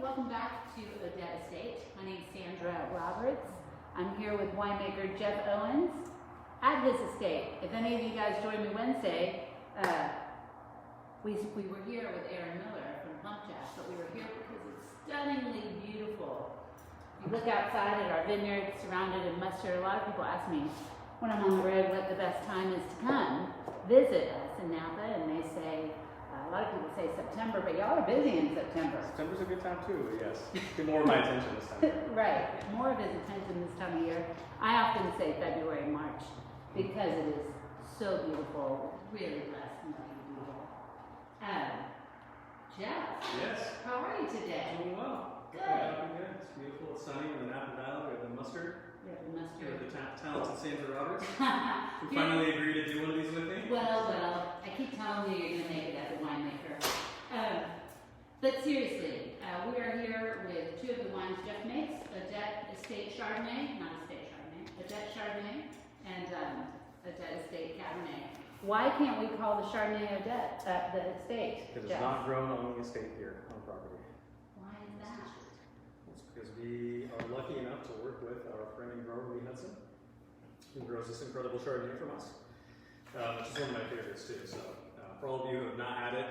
welcome back to Odette Estate. My name is Sandra Roberts. I'm here with winemaker Jeff Owens at his estate. If any of you guys joined me Wednesday, we were here with Aaron Miller from Plum Jack, but we were here because it's stunningly beautiful. You look outside at our vineyard surrounded in mustard. A lot of people ask me when I'm on the road what the best time is to come visit us in Napa, and they say, a lot of people say September, but y'all are busy in September. September's a good time too, yes. Get more of my attention this time. Right, more of his attention this time of year. I often say February, March, because it is so beautiful, really blessed and lucky to be here. Jeff. Yes. How are you today? Doing well. Good. Good. It's beautiful. It's sunny in the Napa Valley. We have the mustard. Yeah, the mustard. With the talented Sandra Roberts. You finally agreed to do one of these with me? Well, I keep telling you you're going to make it as a winemaker. But seriously, we are here with two of the wines Jeff makes, Odette Estate Chardonnay, not Estate Chardonnay, Odette Chardonnay, and Odette Estate Cabernet. Why can't we call the Chardonnay Odette the estate? It is not grown on the estate here on property. Why is that? It's because we are lucky enough to work with our friend and grower, Lee Hudson, who grows this incredible Chardonnay from us, which is one of my favorites too. So for all of you who have not had it,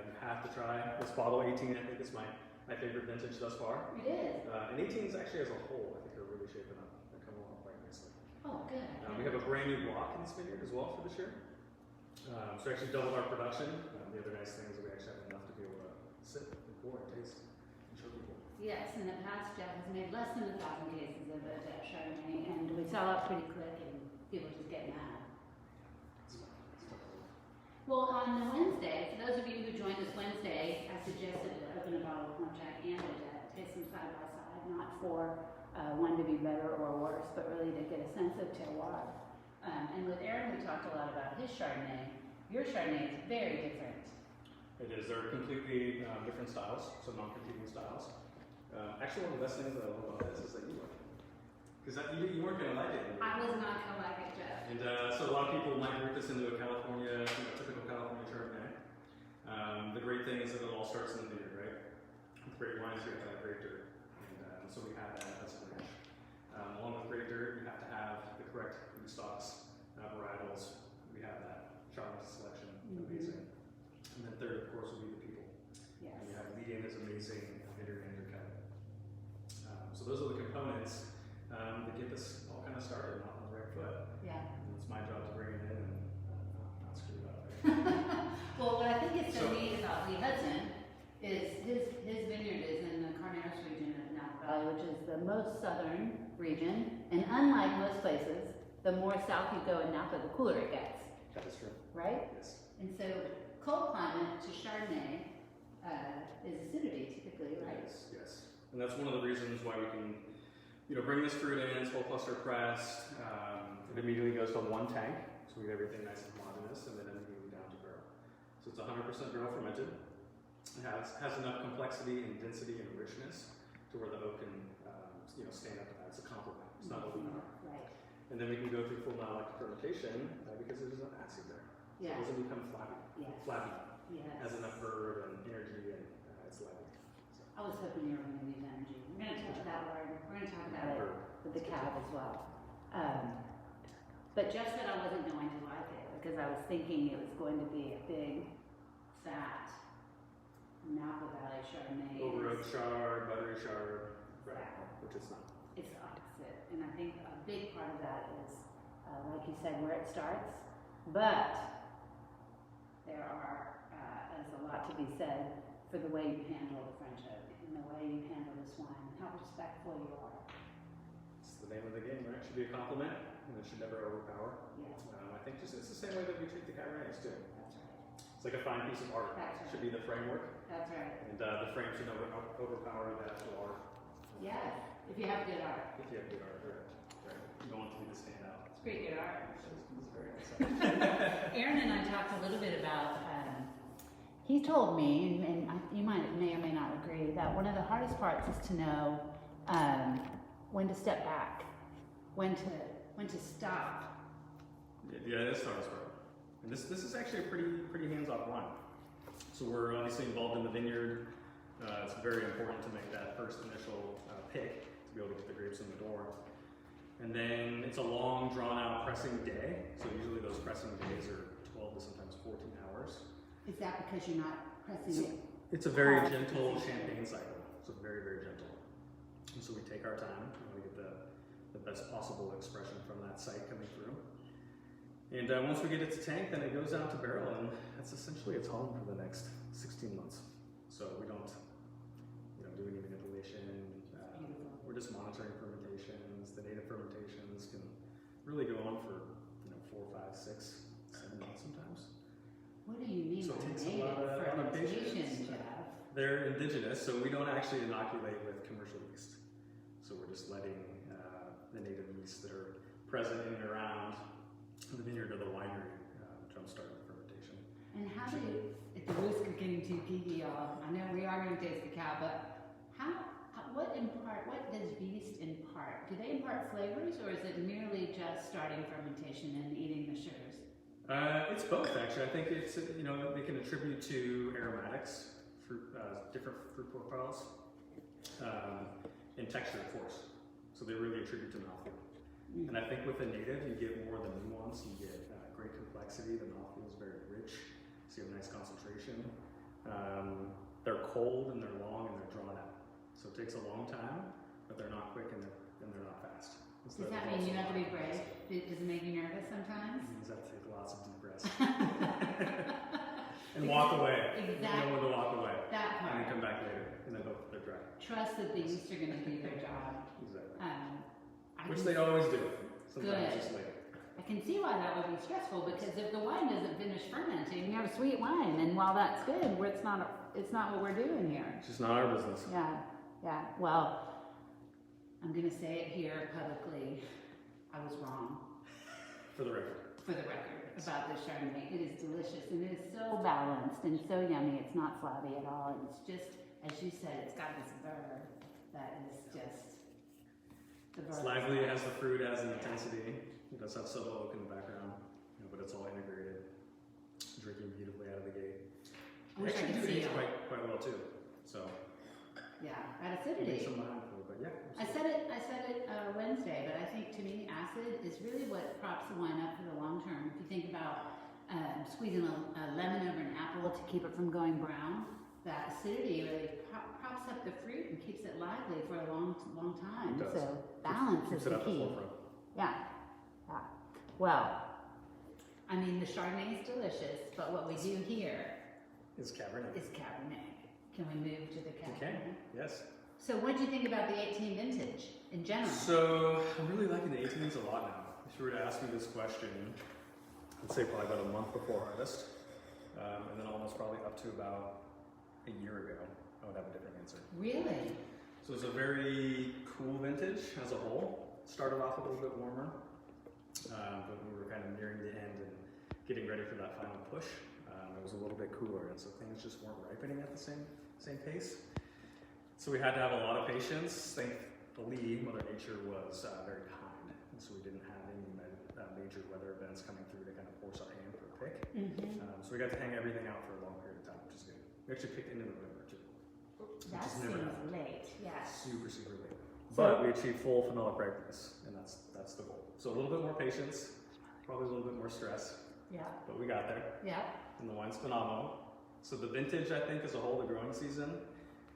you have to try this bottle. 18, I think, is my favorite vintage thus far. It is. And 18s actually as a whole, I think are really shaping up. They're coming along quite nicely. Oh, good. We have a brand new block in this vineyard as well for this year. So we actually doubled our production. The other nice thing is that we actually have enough to be able to sit and pour and taste and show people. Yes, in the past, Jeff has made less than 1,000 cases of Odette Chardonnay, and we sell out pretty quick, and people just get mad. Well, on the Wednesday, for those of you who joined us Wednesday, I suggested to open a bottle of Plum Jack and Odette, taste them side by side, not for one to be better or worse, but really to get a sense of terroir. And with Aaron, we talked a lot about his Chardonnay. Your Chardonnay is very different. It is. They're completely different styles, so non-competing styles. Actually, one of the best things that I love about this is that you like it. Because you weren't going to like it. I was not going to like it, Jeff. And so a lot of people might group this into a California, typical California Chardonnay. The great thing is that it all starts in the vineyard, right? With great wines, you have to have great dirt. And so we have that as a ranch. Along with great dirt, you have to have the correct rootstocks, varietals. We have that. Chardonnay selection, amazing. And then third, of course, will be the people. Yes. And you have lead-in is amazing, vineyard and undercut. So those are the components that get this all kind of started, not on the right foot. Yeah. And it's my job to bring it in and not screw it up. Right? Well, what I think is so neat about Lee Hudson is his vineyard is in the Carneros region of Napa Valley, which is the most southern region. And unlike most places, the more south you go in Napa, the cooler it gets. That is true. Right? Yes. And so cold climate to Chardonnay is acidity typically, right? Yes, yes. And that's one of the reasons why we can, bring this fruit in, it's whole cluster pressed. It immediately goes to one tank, so we get everything nice and homogeneous, and then immediately down to barrel. So it's 100% barrel fermented. It has enough complexity and density and richness to where the oak can, stand up to that. It's a compliment. It's not overpowered. Right. And then we can go through full malolactic fermentation because there's enough acid there. So Yeah. it doesn't become flabby. Yes. Flabby. Yes. It has enough verve and energy, and it's lively. So. I was hoping you were going to use energy. We're going to touch that word. We're going to talk about it with the cab as well. But Jeff said I wasn't going to like it because I was thinking it was going to be a big, fat Napa Valley Chardonnay. Over oak chard, buttery chard, right? Exactly. Which it's not. It's the opposite. And I think a big part of that is, like you said, where it starts. But there is a lot to be said for the way you handle the French oak and the way you handle this wine, how respectful you are. It's the name of the game, right? It should be a compliment, and it should never overpower. Yes. I think it's the same way that we treat the Cabernets too. That's right. It's like a fine piece of art. That's right. It should be the framework, That's right. and the frame should never overpower the actual art. Yes, if you have good art. If you have good art, right? You don't want it to be the standout. It's pretty good art. It's very nice. Aaron and I talked a little bit about, he told me, and you may or may not agree, that one of the hardest parts is to know when to step back, when to stop. Yeah, that's the hardest part. And this is actually a pretty hands-off wine. So we're obviously involved in the vineyard. It's very important to make that first initial pick to be able to get the grapes in the door. And then it's a long, drawn-out pressing day. So usually those pressing days are 12 to sometimes 14 hours. Is that because you're not pressing it? It's a very gentle champagne cycle. So very, very gentle. And so we take our time. We want to get the best possible expression from that site coming through. And once we get it to tank, then it goes out to barrel, and that's essentially its home for the next 16 months. So we don't, do any manipulation. We're just monitoring fermentations. The native fermentations can really go on for 4, 5, 6, 7 months sometimes. What do you mean So it by takes a native lot of fermentation, Jeff? They're indigenous, so we don't actually inoculate with commercial yeast. So we're just letting the native yeasts that are present in and around the vineyard or the winery jumpstart the fermentation. And how do you, at the risk of getting too geeky, y'all, I know we are going to taste the cow, but what does yeast impart? Do they impart flavors, or is it merely just starting fermentation and eating the sugars? It's both, actually. I think it's, they can attribute to aromatics, different fruit profiles, and texture, of course. So they really attribute to mouthfeel. And I think with the native, you get more of the nuance, you get great complexity, the mouthfeel is very rich, so you have nice concentration. They're cold and they're long and they're drawn out. So it takes a long time, but they're not quick and they're not fast. Does that mean you have to be brave? Does it make you nervous sometimes? It means I have to take lots of deep breaths. And walk away. Exactly. You know when to walk away. That part. And then come back later and then hope they're dry. Trust that the yeast are going to do their job. Exactly. I Which they always do. Sometimes Good. just later. can see why that would be stressful, because if the wine doesn't finish fermenting, you have a sweet wine, and while that's good, it's not what we're doing here. It's just not our business. Yeah. Well, I'm gonna say it here publicly. I was wrong. For the record. About this Chardonnay. It is delicious, and it is so balanced and so yummy. It's not flabby at all. It's just, as you said, it's got this verve that is just the verve. It's lively, it has the fruit, it has the intensity. It does have subtle oak in the background, but it's all integrated. Drinking beautifully out of the gate. I wish I could see it. Quite well too. So yeah, that acidity. some mindful, but yeah. I said it Wednesday, but I think to me acid is really what props the wine up for the long term. If you think about squeezing a lemon over an apple to keep it from going brown, that acidity really props up the fruit and keeps it lively for a long time. It does. So balance is the key. Yeah. Well, I mean, the Chardonnay is delicious, but what we do here is Cabernet. Can we move to the Cabernet? Okay. Yes. So what do you think about the 18 vintage in general? So I'm really liking the 18s a lot now. If you were to ask me this question, I'd say probably about a month before harvest, and then almost probably up to about a year ago, I would have a different answer. Really? So it's a very cool vintage as a whole. Started off a little bit warmer, but we were kind of nearing the end and getting ready for that final push. It was a little bit cooler, and so things just weren't ripening at the same pace. So we had to have a lot of patience. Thankfully, Mother Nature was very kind, and so we didn't have any major weather events coming through to kind of force our hand for a pick. Mm-hmm. So we got to hang everything out for a long period of time, which is good. We actually picked into November too. That seems late, yeah. Super late. But we achieved full phenolic ripeness, and that's the goal. So a little bit more patience, probably a little bit more stress. Yeah. But we got there. Yeah. And the wine's phenomenal. So the vintage, I think, as a whole, the growing season,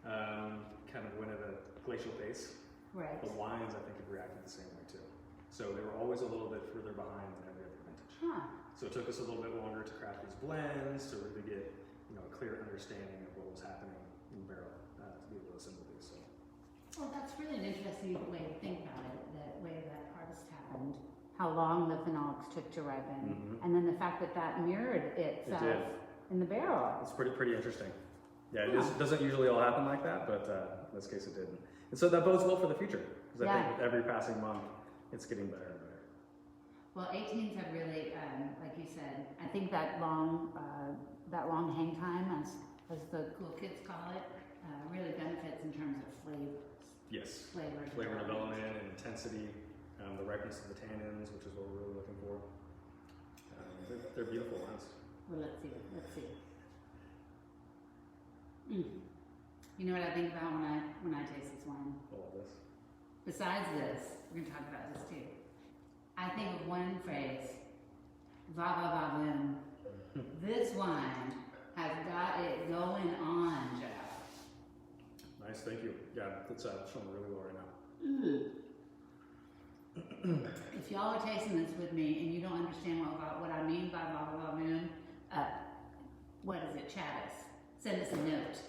kind of went at a glacial pace. Right. The wines, I think, have reacted the same way too. So they were always a little bit further behind than every other vintage. Huh. So it took us a little bit longer to craft these blends to really get, a clear understanding of what was happening in the barrel to be able to assemble these. So. Well, that's really an interesting way to think about it, the way that harvest happened, how long the phenolics took to ripen, and then the fact that mirrored itself in the barrel. It's pretty interesting. Yeah, it doesn't usually all happen like that, but in this case it did. And so that bodes well for the future, because I think with every passing month, it's getting better and better. Well, 18s have really, like you said, I think that long hang time, as the cool kids call it, really benefits in terms of flavors. Yes. Flavor development and intensity, the ripeness of the tannins, which is what we're really looking for. They're beautiful wines. Well, let's see. You know what I think about when I taste this wine? All of this. Besides this, we're gonna talk about this too. I think of one phrase, va va va boom. This wine has got it going on, Jeff. Nice, thank you. Yeah, it's showing really well right now. If y'all are tasting this with me and you don't understand what I mean by va va va boom, what is it, chat us. Send us a note.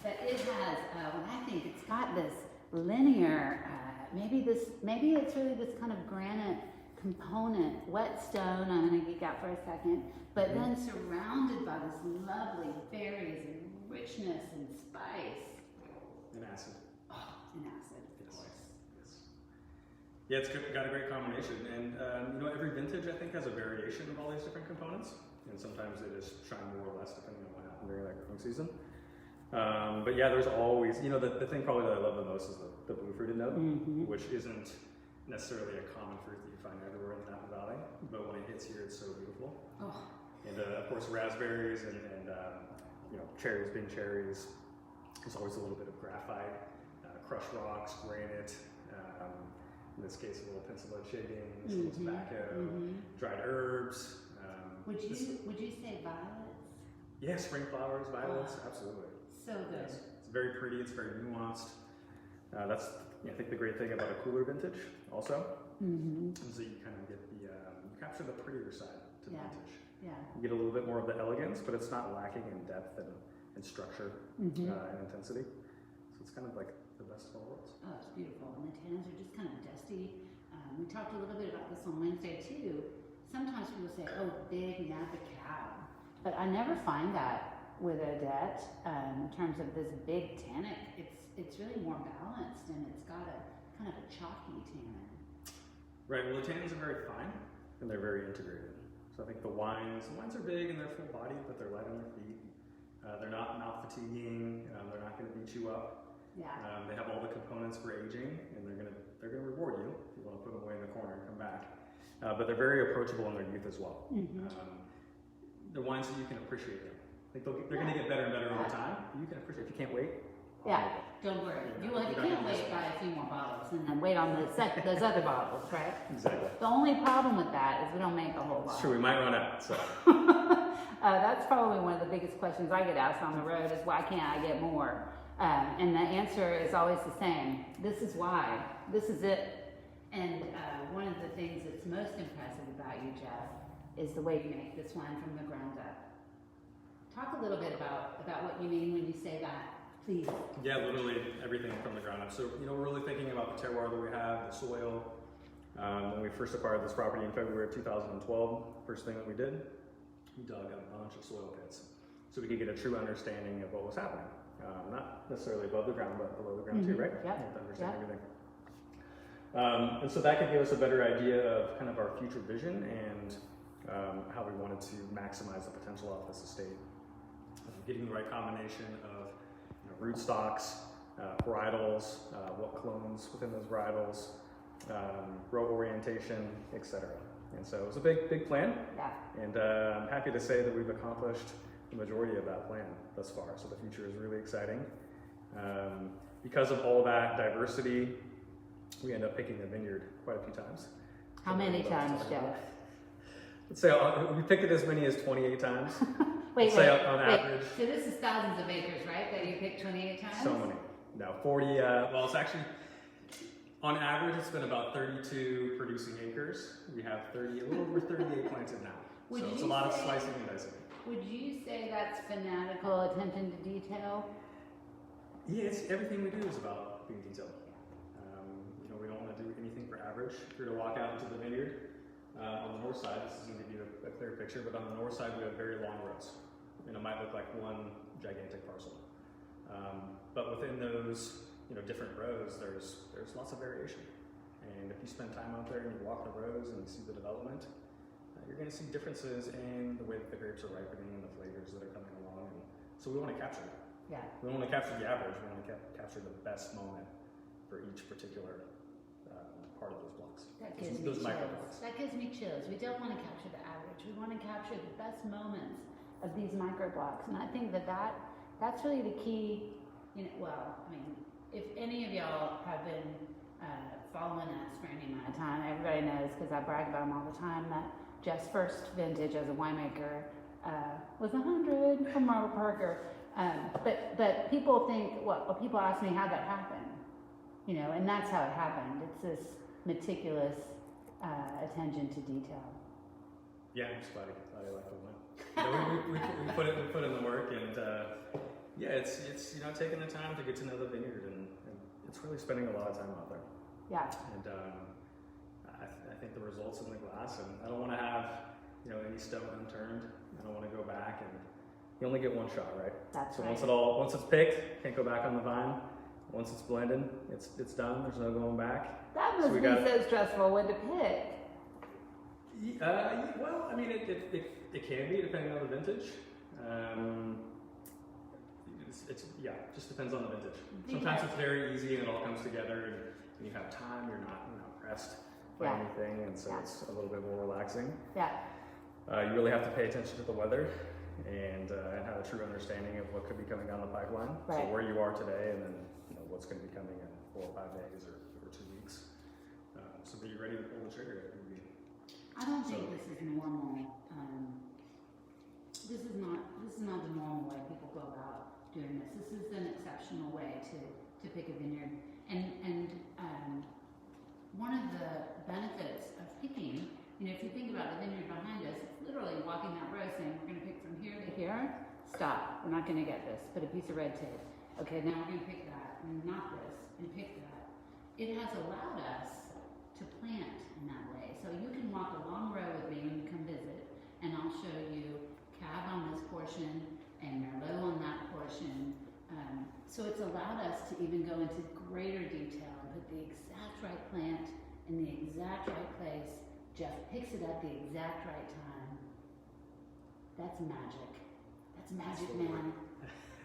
But it has, what I think it's got this linear, maybe it's really this kind of granite component, whetstone, I'm gonna geek out for a second, but then surrounded by this lovely berries and richness and spice. And acid. Oh, and acid, of Yes. course. Yes. Yeah, it's got a great combination. And every vintage I think has a variation of all these different components. And sometimes they just shine more or less depending on what happened during that growing season. But yeah, there's always, the thing probably that I love the most is the blue fruited note, which isn't necessarily a common fruit that you find everywhere in the Napa Valley, but when it hits here, it's so beautiful. Oh. And of course, raspberries and cherries being cherries. There's always a little bit of graphite, crushed rocks, granite. In this case, a little pencil lead shadings, a little tobacco, dried herbs. Would you say violets? Yeah, spring flowers, violets, absolutely. So good. Yes. It's very pretty, it's very nuanced. That's, I think, the great thing about a cooler vintage also, is that you kind of get you capture the prettier side to the vintage. Yeah. You get a little bit more of the elegance, but it's not lacking in depth and structure and intensity. So it's kind of like the best of all worlds. Oh, it's beautiful. And the tannins are just kind of dusty. We talked a little bit about this on Wednesday too. Sometimes people say, oh, big Napa cab. But I never find that with Odette in terms of this big tannic. It's really more balanced and it's got a kind of a chalky tannin. Right, well the tannins are very fine and they're very integrated. So I think the wines are big and they're full bodied, but they're light on their feet. They're not mouth fatiguing, they're not gonna beat you up. Yeah. They have all the components for aging and they're gonna reward you if you wanna put them away in the corner and come back. But they're very approachable in their youth as well. They're wines that you can appreciate them. Like they're going to get better and better over time. You can appreciate. If you can't wait, yeah, don't worry. You can't wait, buy a few more bottles and then wait on those other bottles, right? Exactly. The only problem with that is we don't make a whole lot. It's true. We might run out. So that's probably one of the biggest questions I get asked on the road is why can't I get more? And the answer is always the same. This is why. This is it. And one of the things that's most impressive about you, Jeff, is the way you make this wine from the ground up. Talk a little bit about what you mean when you say that, please. Yeah, literally everything from the ground up. So, we're really thinking about the terroir that we have, the soil. When we first acquired this property in February of 2012, first thing that we did, we dug a bunch of soil pits so we could get a true understanding of what was happening. Not necessarily above the ground, but below the ground too, right? Yep. You have to understand everything. And so that could give us a better idea of kind of our future vision and how we wanted to maximize the potential of this estate. Getting the right combination of rootstocks, varietals, what clones within those varietals, row orientation, etc. And so it was a big plan. Yeah. And I'm happy to say that we've accomplished the majority of that plan thus far. So the future is really exciting. Because of all that diversity, we end up picking the vineyard quite a few times. How many times, Jeff? Let's say we picked it as many as 28 times. Wait. On average. So this is thousands of acres, right? That you picked 28 times? So many. No, 40. Well, it's actually, on average, it's been about 32 producing acres. We have a little over 38 planted now. So it's a lot of slicing and dicing. Would you say that's fanatical attention to detail? Yeah, everything we do is about being detailed. We don't want to do anything for average. If you were to walk out into the vineyard on the north side, this is going to give you a clear picture, but on the north side we have very long rows. And it might look like one gigantic parcel. But within those different rows, there's lots of variation. And if you spend time out there and you walk the rows and you see the development, you're going to see differences in the way that the grapes are ripening and the flavors that are coming along. And so we want to capture that. Yeah. We don't want to capture the average. We want to capture the best moment for each particular part of those blocks. That gives me chills. That gives me chills. We don't want to capture the average. We want to capture the best moments of these micro blocks. And I think that's really the key you know, well, I mean, if any of y'all have been following us for any amount of time, everybody knows, because I brag about them all the time, that Jeff's first vintage as a winemaker was 100 from Robert Parker. But people think, well, people ask me how that happened, you know, and that's how it happened. It's this meticulous attention to detail. Yeah, I'm just glad you like the wine. We put in the work, and yeah, it's you know, taking the time to get to know the vineyard, and it's really spending a lot of time out there. Yeah. And I think the results in the glass, and I don't want to have, you know, any stone unturned. I don't want to go back, and you only get one shot, right? That's so right. Once it's picked, can't go back on the vine. Once it's blended, it's done. There's no going back. That must be so stressful when to pick. Well, I mean, it can be depending on the vintage. It just depends on the vintage. Sometimes it's very easy and it all comes together, and you have time. You're not pressed by anything, and so it's a little bit more relaxing. Yeah. You really have to pay attention to the weather and have a true understanding of what could be coming down the pipeline. Right. So where you are today, and then what's going to be coming in 4 or 5 days or 2 weeks, so that you're ready to pull the trigger. I don't think this is normal. This is not the normal way people go about doing this. This is an exceptional way to pick a vineyard. And one of the benefits of picking, you know, if you think about the vineyard behind us, it's literally walking that row saying, we're going to pick from here to here. Stop. We're not going to get this. Put a piece of red tape. Okay, now we're going to pick that, and not this, and pick that. It has allowed us to plant in that way. So you can walk a long row with me when you come visit, and I'll show you Cab on this portion and Merlot on that portion. So it's allowed us to even go into greater detail and put the exact right plant in the exact right place. Jeff picks it at the exact right time. That's magic. That's magic, man.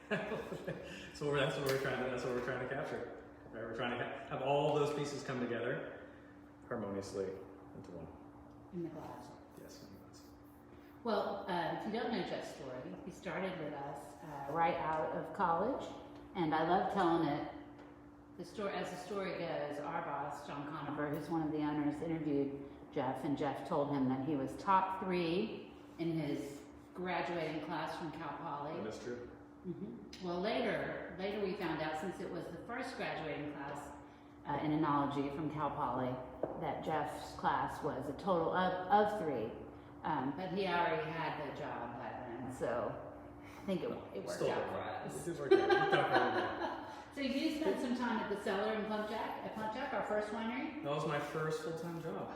That's what we're trying to capture. Right? We're trying to have all those pieces come together harmoniously into one. In the glass. Yes, in the glass. Well, if you don't know Jeff's story, he started with us right out of college, and I love telling it. The story, as the story goes, our boss, John Conover, who's one of the owners, interviewed Jeff, and Jeff told him that he was top 3 in his graduating class from Cal Poly. That is true. Mm-hmm. Well, later we found out, since it was the first graduating class in enology from Cal Poly, that Jeff's class was a total of 3. But he already had the job by then, so I think it worked out for us. It did work out. It worked out for everybody. So you spent some time at the cellar in Plumpjack, our first winery? That was my first full-time job.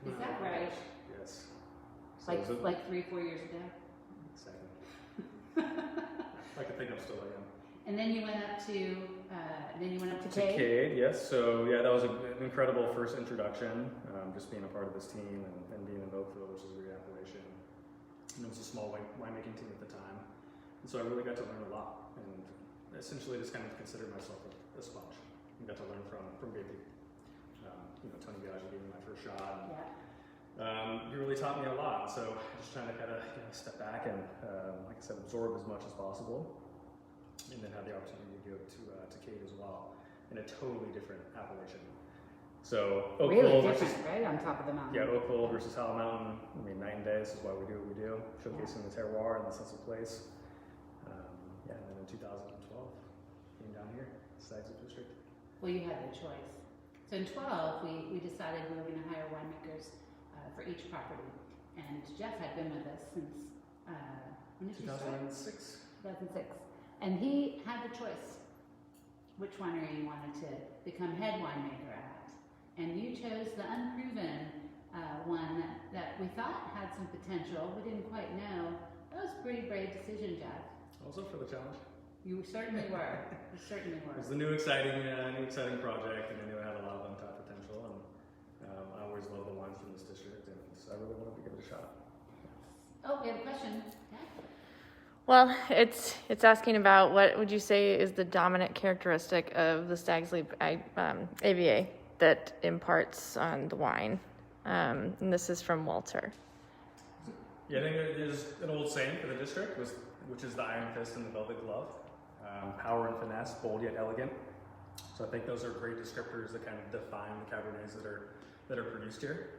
Is that right? Yes. So like 3-4 years ago? Exactly. I can think I'm still young. And then you went up to Cade? Cade, yes. So yeah, that was an incredible first introduction. Just being a part of this team and being in Oakville, which is a great appellation. And it was a small winemaking team at the time, and so I really got to learn a lot, and essentially just kind of considered myself a sponge. And got to learn from great people. Tony Biaggi gave me my first shot. And, he really taught me a lot. So just trying to kind of step back and, like I said, absorb as much as possible, and then have the opportunity to go to Cade as well in a totally different appellation. So really Oakville different, right? On top of the mountain. Yeah, Oakville versus Howell Mountain. I mean, night and day. This is why we do what we do, showcasing the terroir and the sense of place. And then in 2012, came down here, Stagslip District. Well, you had the choice. So in 12, we decided we were going to hire winemakers for each property, and Jeff had been with us since when did you start? 2006. 2006, and he had the choice which winery he wanted to become head winemaker at. And you chose the unproven one that we thought had some potential. We didn't quite know. That was a pretty brave decision, Jeff. Also for the challenge. You certainly were. You certainly were. It was the new exciting project, and I knew I had a lot of untapped potential. And I always loved the wines from this district, and so I really wanted to give it a shot. Oh, we have a question. Yeah. Well, it's asking about what would you say is the dominant characteristic of the Stag's Leap AVA that imparts on the wine, and this is from Walter. Yeah, I think there's an old saying for the district, which is the iron fist and the velvet glove. Power and finesse, bold yet elegant. So I think those are great descriptors that kind of define the Cabernets that are produced here.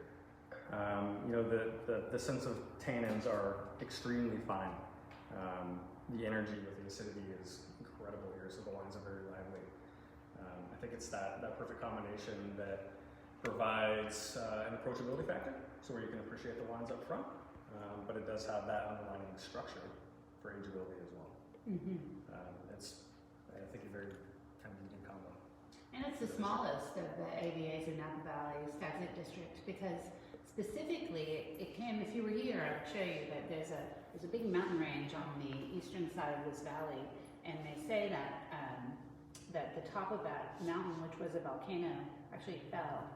The sense of tannins are extremely fine. The energy with the acidity is incredible here, so the wines are very lively. I think it's that perfect combination that provides an approachability factor, so where you can appreciate the wines up front, but it does have that underlying structure for ageability as well. I think, a very kind of unique combo. And it's the smallest of the AVAs in Napa Valley Stags Leap District because specifically it came, if you were here, I would show you that there's a big mountain range on the eastern side of this valley, and they say that that the top of that mountain, which was a volcano, actually fell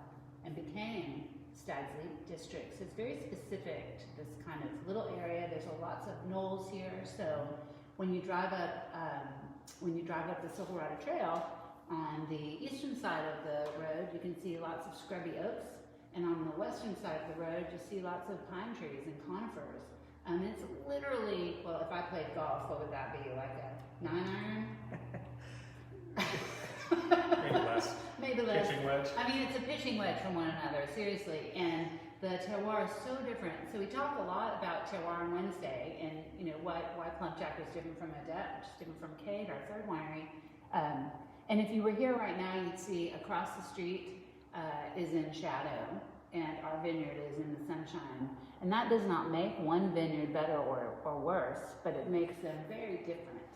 and became Stags Leap District. So it's very specific to this kind of little area. There's lots of knolls here, so when you drive up the Silverado Trail, on the eastern side of the road, you can see lots of scrubby oaks, and on the western side of the road, you see lots of pine trees and conifers. It's literally, well, if I played golf, what would that be, like a 9-iron? Maybe less. Maybe less. Pitching wedge. I mean, it's a pitching wedge from one another, seriously. And the terroir is so different. So we talk a lot about terroir on Wednesday, and why Plump Jack is different from Odette, which is different from Cade, our third winery. And if you were here right now, you'd see across the street is in shadow, and our vineyard is in the sunshine. And that does not make one vineyard better or worse, but it makes them very different.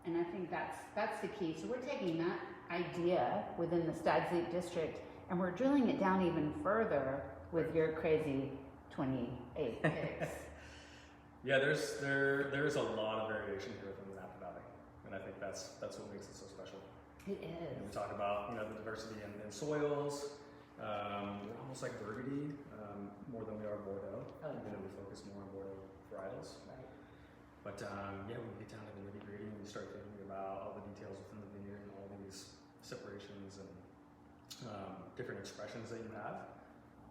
And I think that's the key. So we're taking that idea within the Stags Leap District, and we're drilling it down even further with your crazy 28 picks. Yeah, there is a lot of variation here within the Napa Valley, and I think that's what makes it so special. It is. And we talk about the diversity in soils. We're almost like Burgundy, more than we are Bordeaux. Oh, even though we focus more on Bordeaux varietals. Right. But when we get down to the nitty gritty and we start thinking about all the details within the vineyard and all these separations and different expressions that you have,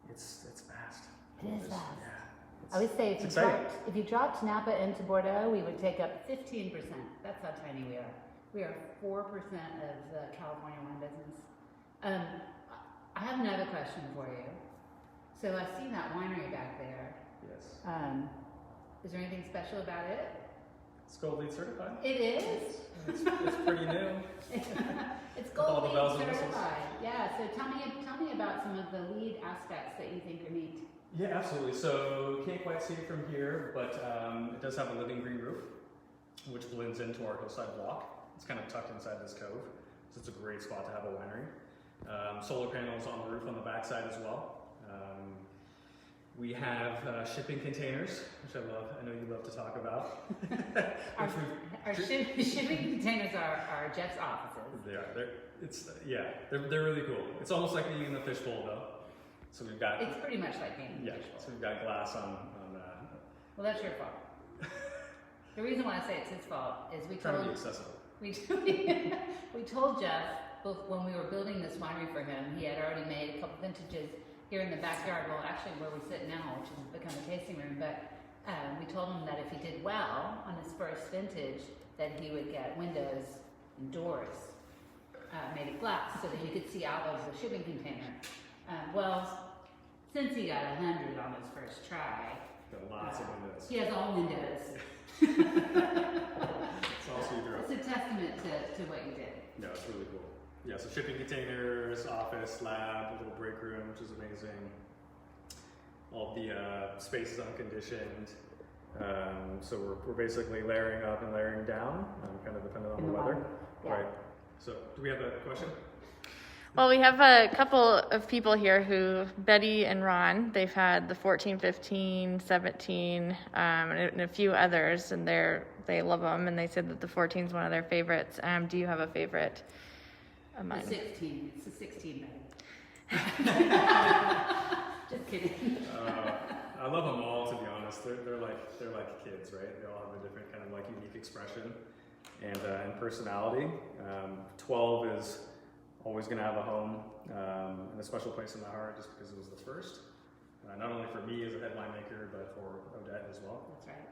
it's vast. It is vast. Yeah. I would say if you dropped Napa into Bordeaux, we would take up 15%. That's how tiny we are. We are 4% of the California wine business. I have another question for you. So I see that winery back there. Yes. Is there anything special about it? It's Gold Lead certified. It is? It's pretty new. It's All the Gold bells Lead and whistles. certified. Yeah, so tell me about some of the lead aspects that you think are neat. Yeah, absolutely. So you can't quite see it from here, but it does have a living green roof, which blends into our hillside block. It's kind of tucked inside this cove, so it's a great spot to have a winery. Solar panels on the roof on the backside as well. We have shipping containers, which I love. I know you love to talk about. Our shipping containers are Jeff's offices. They are. They're really cool. It's almost like being in the fishbowl, though. So we've got. It's pretty much like being in the fishbowl. So we've got glass on. Well, that's your fault. The reason why I say it's his fault is we Trying told to be accessible. we told Jeff when we were building this winery for him, he had already made a couple vintages here in the backyard. Well, actually, where we sit now, which has become a tasting room. But we told him that if he did well on his first vintage, that he would get windows and doors made of glass so that he could see out of the shipping container. Well, since he got 100 on his first try, Got lots of windows. he has all windows. It's all see-through. It's a testament to what you did. Yeah, it's really cool. Yeah, so shipping containers, office, lab, a little break room, which is amazing. All the space is unconditioned. So we're basically layering up and layering down, kind of depending on the weather. Yeah. Right. So do we have a question? Well, we have a couple of people here who, Betty and Ron, they've had the 14, 15, 17, and a few others, and they love them, and they said that the 14 is one of their favorites. Do you have a favorite of mine? The 16. It's the 16, baby. Just kidding. I love them all, to be honest. They're like kids, right? They all have a different kind of like unique expression and personality. 12 is always going to have a home and a special place in my heart just because it was the first. Not only for me as a head winemaker, but for Odette as well. That's right.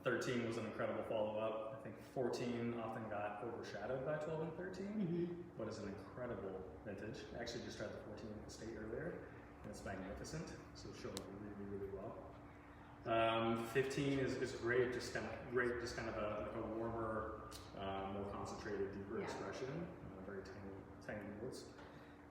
13 was an incredible follow-up. I think 14 often got overshadowed by 12 and 13, but is an incredible vintage. I actually just tried the 14 estate earlier, and it's magnificent, so it's showing really, really well. 15 is great, just kind of a warmer, more concentrated, deeper expression, very tiny notes.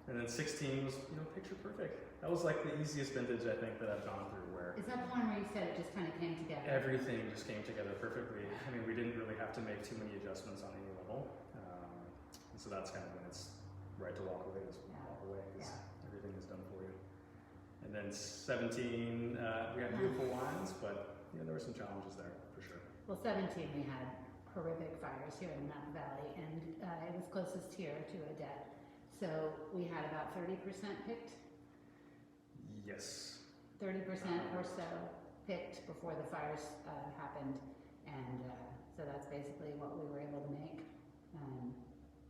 And then 16 was, picture perfect. That was like the easiest vintage I think that I've gone through. Where Is that the one where you said it just kind of came together? everything just came together perfectly. I mean, we didn't really have to make too many adjustments on any level, and so that's kind of when it's right to walk away. Walk away because everything is done for you. And then 17, we had beautiful wines, but there were some challenges there for sure. Well, 17 we had horrific fires here in the Mountain Valley, and it was closest here to Odette. So we had about 30% picked. Yes. 30% or so picked before the fires happened, and so that's basically what we were able to make.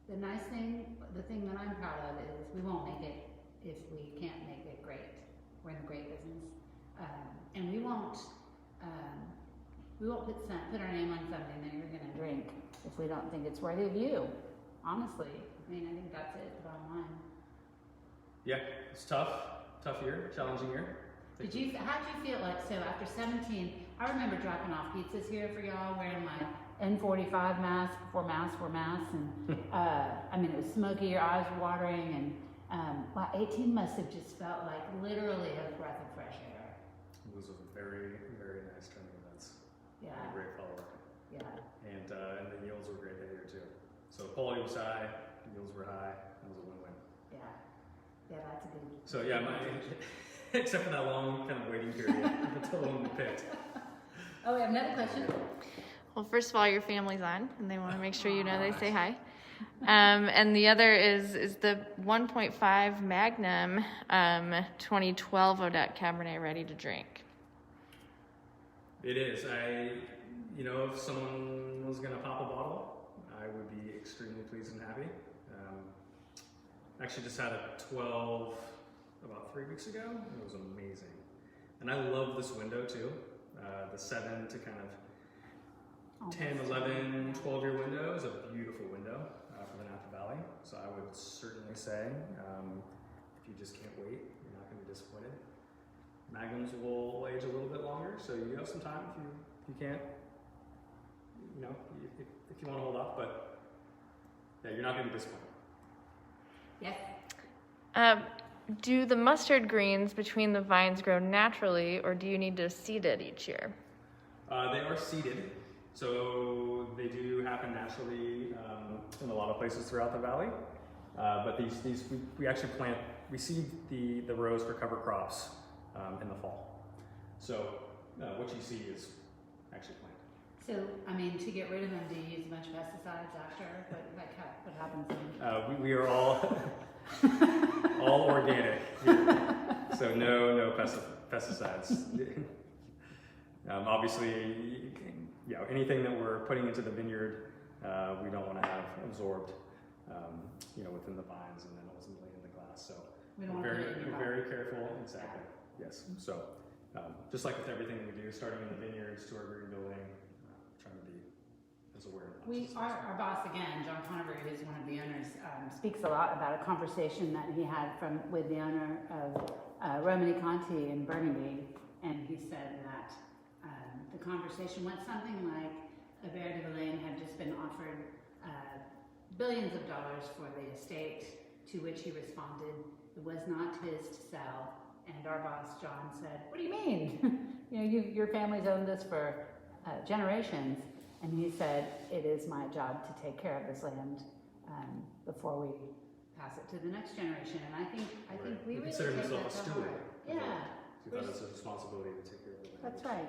The nice thing, the thing that I'm proud of is we won't make it if we can't make it great. We're in the great business, and we won't put our name on something that you're going to drink if we don't think it's worthy of you. Honestly, I mean, I think that's it. The bottom line. Yeah, it's tough year, challenging year. How'd you feel like, so after 17, I remember dropping off pizzas here for y'all, wearing my N45 mask before masks were masks, and I mean, it was smoky, your eyes were watering, and 18 must have just felt like literally a breath of fresh air. It was a very, very nice turn of events. Yeah. And a great follow-up. Yeah. And the yields were great that year too. So quality was high, yields were high, it was a win-win. Yeah. Yeah, that's a good. So yeah, except for that long kind of waiting period until the one we picked. Oh, we have another question. Well, first of all, your family's on, and they want to make sure they say hi. And the other is the 1.5 Magnum 2012 Odette Cabernet ready to drink? It is. If someone was going to pop a bottle, I would be extremely pleased and happy. Actually just had a 12 about 3 weeks ago. It was amazing. And I love this window too. The 7 to kind of 10, 11, 12-year window is a beautiful window for the Napa Valley. So I would certainly say, if you just can't wait, you're not going to be disappointed. Magnums will age a little bit longer, so you have some time if you can't, if you want to hold off, but yeah, you're not going to be disappointed. Yes. Do the mustard greens between the vines grow naturally, or do you need to seed it each year? They are seeded, so they do happen naturally in a lot of places throughout the valley. But we actually we seed the rows for cover crops in the fall. So what you see is actually planted. So, I mean, to get rid of them, do you use a bunch of pesticides after? What happens then? We are all all organic here. So no pesticides. Obviously, anything that we're putting into the vineyard, we don't want to have absorbed, within the vines and then ultimately in the glass. So we're very careful. Exactly. Yes. So just like with everything we do, starting in the vineyards to our green building, trying to be as aware. Our boss again, John Conover, who's one of the owners, speaks a lot about a conversation that he had with the owner of Romani Conti in Burgundy, and he said that the conversation went something like Aubert de Villaine had just been offered billions of dollars for the estate, to which he responded, it was not his to sell. And our boss, John, said, what do you mean? Your family's owned this for generations. And he said, it is my job to take care of this land before we pass it to the next generation. And I think we really consider take himself that a to steward. heart. Yeah. He thought it's a responsibility to take care of the land. That's right.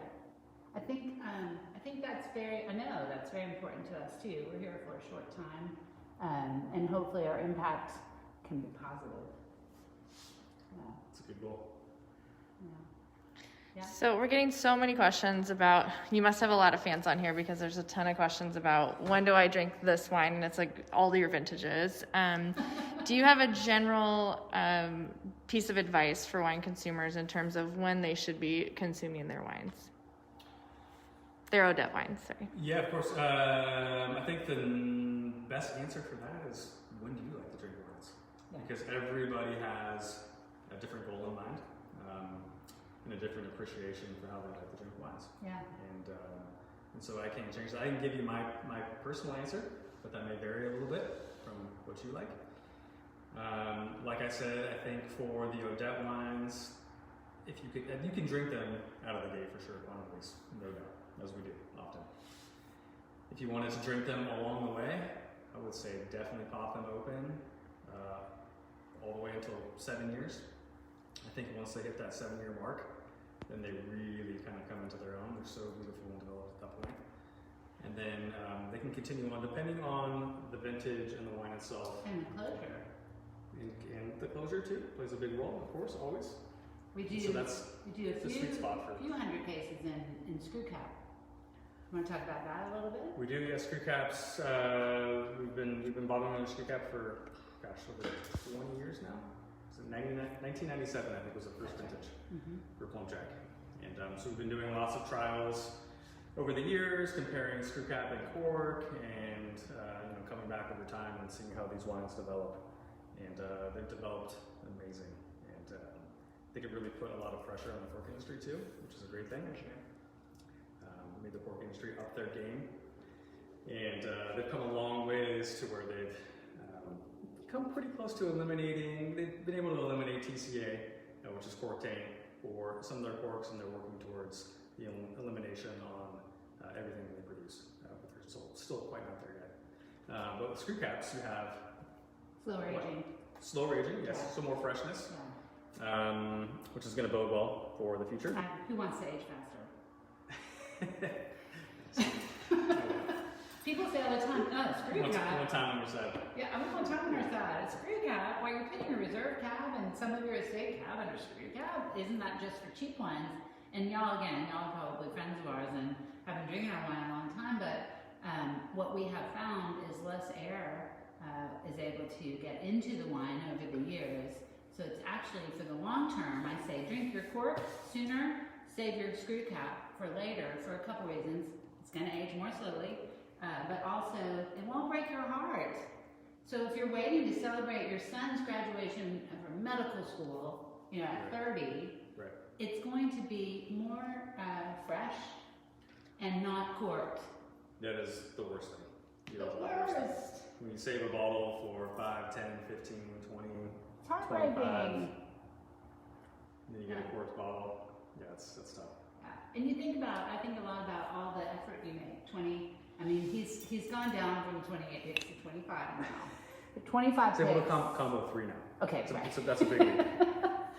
I think that's very important to us too. We're here for a short time, and hopefully our impact can be positive. Yeah. It's a good goal. Yeah. So we're getting so many questions about, you must have a lot of fans on here because there's a ton of questions about when do I drink this wine, and it's like all your vintages. Do you have a general piece of advice for wine consumers in terms of when they should be consuming their wines? They're Odette wines, sorry. Yeah, of course. I think the best answer for that is, when do you like to drink wines? Yeah. Because everybody has a different goal in mind, and a different appreciation for how they like to drink wines. Yeah. And so I can't change that. I can give you my personal answer, but that may vary a little bit from what you like. Like I said, I think for the Odette wines, if you can drink them out of the gate for sure, quantities, no doubt, as we do often. If you wanted to drink them along the way, I would say definitely pop them open all the way until 7 years. I think once they hit that 7-year mark, then they really kind of come into their own. They're so beautiful and developed at that point. And then they can continue on depending on the vintage and the wine itself. And the closure. And the closure too plays a big role, of course, always. We do. So that's we do a the sweet spot for. few hundred cases in screw cap. You want to talk about that a little bit? We do, yeah. Screw caps. We've been bottling on a screw cap for, gosh, over 20 years now. So 1997, I think, was the first vintage for Plum Jack. And so we've been doing lots of trials over the years, comparing screw cap and cork, and coming back over time and seeing how these wines develop. And they've developed amazing. And I think it really put a lot of pressure on the cork industry too, which is a great thing. Made the cork industry up their game. And they've come a long ways to where they've come pretty close to eliminating, they've been able to eliminate TCA, which is cork taint, for some of their corks, and they're working towards the elimination on everything they produce. But they're still quite not there yet. But with screw caps, you have Slow raging. slow raging, yes, Yeah. so more freshness, Yeah. which is going to bode well for the future. Who wants to age faster? People say all the time, oh, screw cap. One time on your side. Yeah, I'm one time on our side. A screw cap, while you're putting a reserve cab and some of your estate cab under screw cab, isn't that just for cheap wines? And y'all are probably friends of ours and have been drinking our wine a long time, but what we have found is less air is able to get into the wine over the years. So it's actually, for the long term, I say drink your cork sooner, save your screw cap for later for a couple reasons. It's going to age more slowly, but also it won't break your heart. So if you're waiting to celebrate your son's graduation from medical school, at 30, Right. it's going to be more fresh and not corked. That is the worst thing. The That's the worst thing. worst. When you save a bottle for 5, 10, 15, 20, It's heartbreaking. 25, then you get a corked bottle. Yeah, it's tough. And you I think a lot about all the effort you make. He's gone down from 28 picks to 25 now. 25 It's able to picks. combo 3 now. Okay, So right. that's a big leap.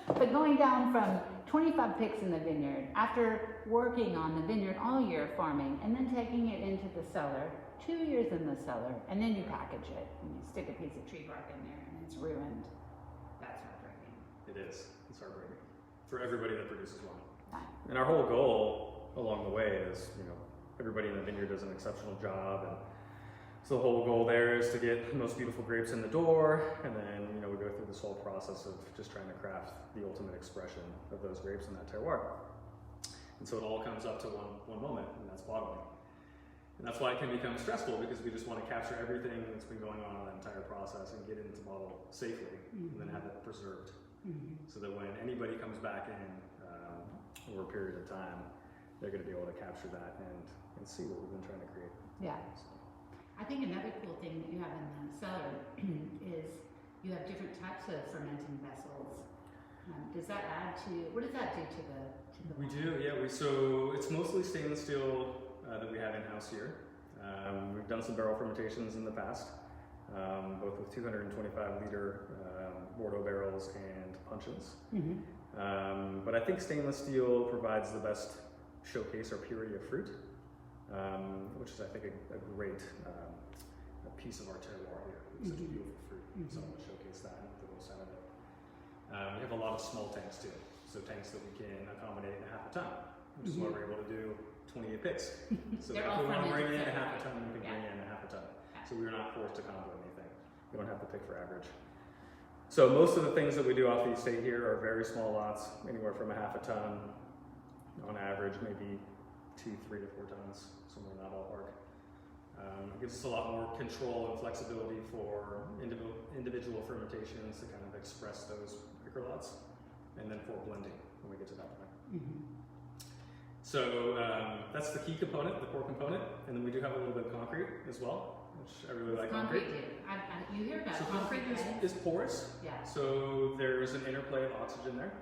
But going down from 25 picks in the vineyard, after working on the vineyard all year farming, and then taking it into the cellar, 2 years in the cellar, and then you package it, and you stick a piece of tree bark in there, and it's ruined. That's heartbreaking. It is. It's heartbreaking for everybody that produces wine. Right. And our whole goal along the way is, everybody in the vineyard does an exceptional job, and so the whole goal there is to get the most beautiful grapes in the door, and then we go through this whole process of just trying to craft the ultimate expression of those grapes in that terroir. And so it all comes up to one moment, and that's bottling. And that's why it can become stressful, because we just want to capture everything that's been going on in that entire process and get it into bottle safely, and then have it preserved, so that when anybody comes back in over a period of time, they're going to be able to capture that and see what we've been trying to create. Yeah. I think another cool thing that you have in the cellar is you have different types of fermenting vessels. Does that add to, what does that do to the We do, yeah. So it's mostly stainless steel that we have in-house here. We've done some barrel fermentations in the past, both with 225 liter Bordeaux barrels and puncheons. But I think stainless steel provides the best showcase or purity of fruit, which is, I think, a great a piece of our terroir here. It's such a beautiful fruit, so I want to showcase that and the most out of it. We have a lot of small tanks too, so tanks that we can accommodate in a half a ton, which is why we're able to do 28 picks. So if we want to bring in a half a ton, we can bring in a half a ton. So we're not forced to combo anything. We don't have to pick for average. So most of the things that we do off the estate here are very small lots, anywhere from a half a ton on average, maybe 3 to 4 tons, somewhere in that ballpark. It gives us a lot more control and flexibility for individual fermentations to kind of express those quicker lots, and then for blending when we get to that point. Mm-hmm. So that's the key component, the core component, and then we do have a little bit of concrete as well, which I really like. Concrete, you hear about So concrete, right? is porous. Yeah. So there's an interplay of oxygen there,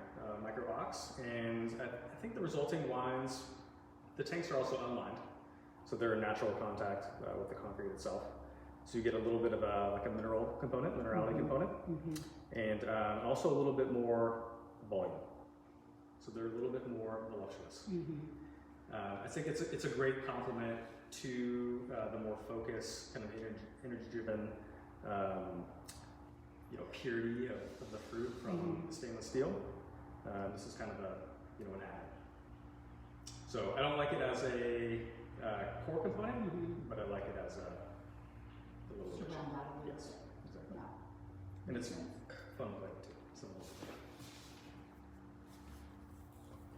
micro-ox, and I think the resulting wines, the tanks are also unlined, so they're in natural contact with the concrete itself. So you get a little bit of like a minerality component, and also a little bit more volume. So they're a little bit more voluptuous. I think it's a great complement to the more focused, kind of energy-driven, purity of the fruit from the stainless steel. This is kind of an add. So I don't like it as a core component, but I like it as a little addition. Yes, exactly. Yeah. And it's fun to play too. Simple.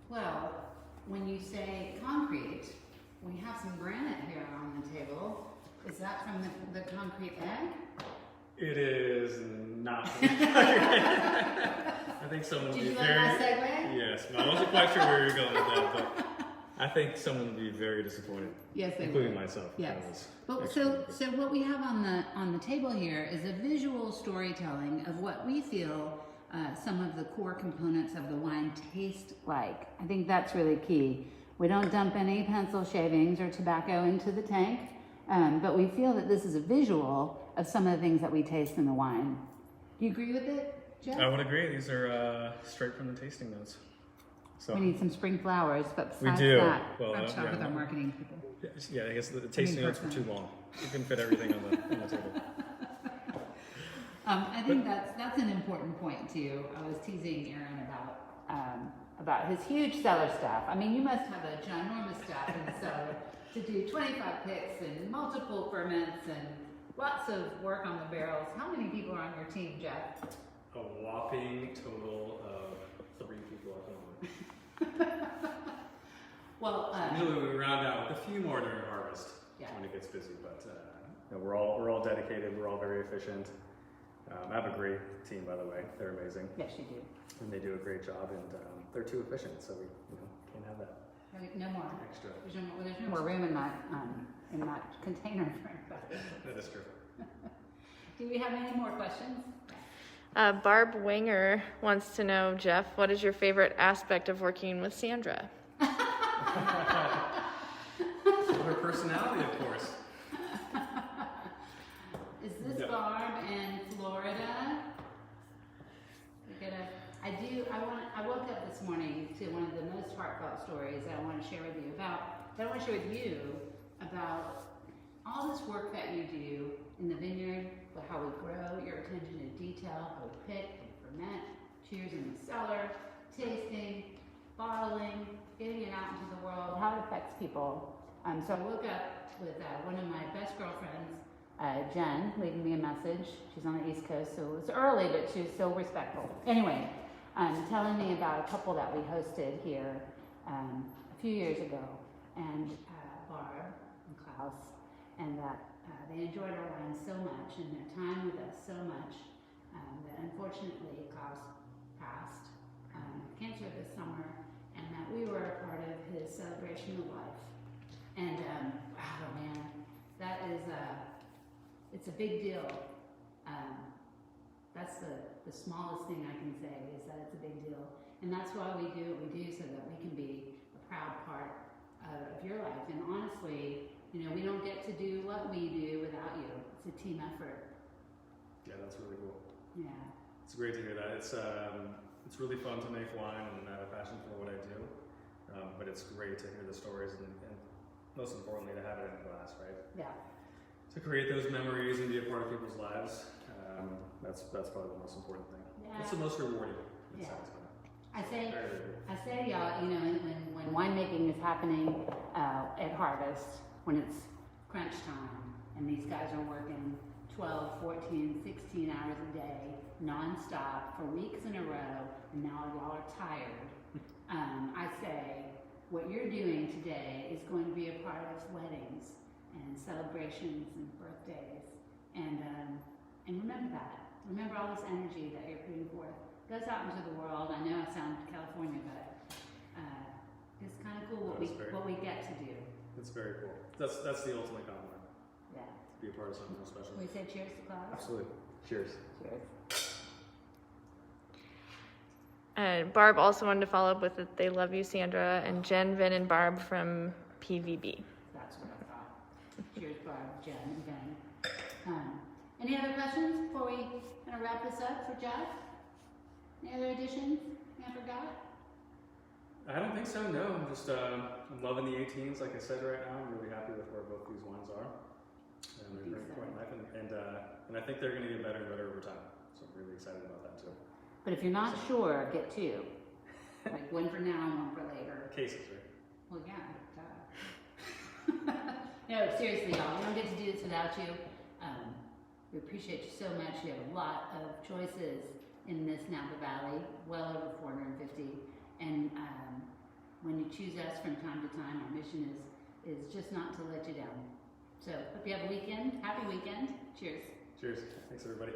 Well, when you say concrete, we have some granite here on the table. Is that from the concrete egg? It is not. I think someone would Did be you like very. my segue? Yes, I wasn't quite sure where you were going with that, but I think someone would be very disappointed. Yes, they including would. myself. Yes. But so what we have on the table here is a visual storytelling of what we feel some of the core components of the wine taste like. I think that's really key. We don't dump any pencil shavings or tobacco into the tank, but we feel that this is a visual of some of the things that we taste in the wine. Do you agree with it, Jeff? I would agree. These are straight from the tasting notes. So We need some spring flowers, but we besides do. that, Well, I've talked with yeah. our marketing people. Yeah, I guess the tasting notes were too long. You couldn't fit everything on the table. I think that's an important point too. I was teasing Aaron about his huge cellar staff. I mean, you must have a ginormous staff in the cellar to do 25 picks and multiple ferments and lots of work on the barrels. How many people are on your team, Jeff? A whopping total of 3 people at the moment. Well, Usually we round out with a few more during harvest when it gets busy, but we're all dedicated. We're all very efficient. I have a great team, by the way. They're amazing. yes, you do. And they do a great job, and they're too efficient, so we can't have that No more. extra. There's no more room in that container for everybody. That is true. Do we have any more questions? Barb Winger wants to know, Jeff, what is your favorite aspect of working with Sandra? Her personality, of course. Is this Yeah. Barb in Florida? I woke up this morning to one of the most heartfelt stories that I want to share with you about all this work that you do in the vineyard, but how we grow, your attention to detail, how we pick and ferment, cheers in the cellar, tasting, bottling, getting it out into the world, how it affects people. So I woke up with one of my best girlfriends, Jen, leaving me a message. She's on the East Coast, so it was early, but she was so respectful. Anyway, telling me about a couple that we hosted here a few years ago, and Barb and Klaus, and that they enjoyed our wine so much and their time with us so much that unfortunately Klaus passed of cancer this summer, and that we were a part of his celebration of life. And wow, man, that is it's a big deal. That's the smallest thing I can say is that it's a big deal, and that's why we do what we do, so that we can be a proud part of your life. And honestly, we don't get to do what we do without you. It's a team effort. Yeah, that's really cool. Yeah. It's great to hear that. It's really fun to make wine, and I have a passion for what I do. But it's great to hear the stories, and most importantly, to have it in glass, right? Yeah. To create those memories and be a part of people's lives. That's probably the most important thing. Yeah. It's the most rewarding and Yeah. satisfying. I say, y'all, when winemaking is happening at harvest, when it's crunch time, and these guys are working 12, 14, 16 hours a day, nonstop, for weeks in a row, and now y'all are tired, I say, what you're doing today is going to be a part of weddings and celebrations and birthdays. And remember that. Remember all this energy that you're putting forth. Goes out into the world. I know I sound California, but it's kind of cool what we get to do. It's very cool. That's the ultimate compliment. Yeah. To be a part of something real special. Can we say cheers to Claus? Absolutely. Cheers. Cheers. And Barb also wanted to follow up with that they love you, Sandra, and Jen, Vin, and Barb from PVB. That's what I thought. Cheers, Barb, Jen, and Ben. Any other questions before we kind of wrap this up for Jeff? Any other additions I forgot? I don't think so, no. I'm just I'm loving the 18s, like I said right now. I'm really happy with where both these wines are. And they're very point in life, and I think they're going to get better and better over time. So I'm really excited about that too. But if you're not sure, get two. Like one for now and one for later. Cases, right? Well, yeah. No, seriously, y'all. We don't get to do this without you. We appreciate you so much. We have a lot of choices in this Napa Valley, well over 450. And when you choose us from time to time, our mission is just not to let you down. So, hope you have a weekend. Happy weekend. Cheers. Cheers. Thanks, everybody.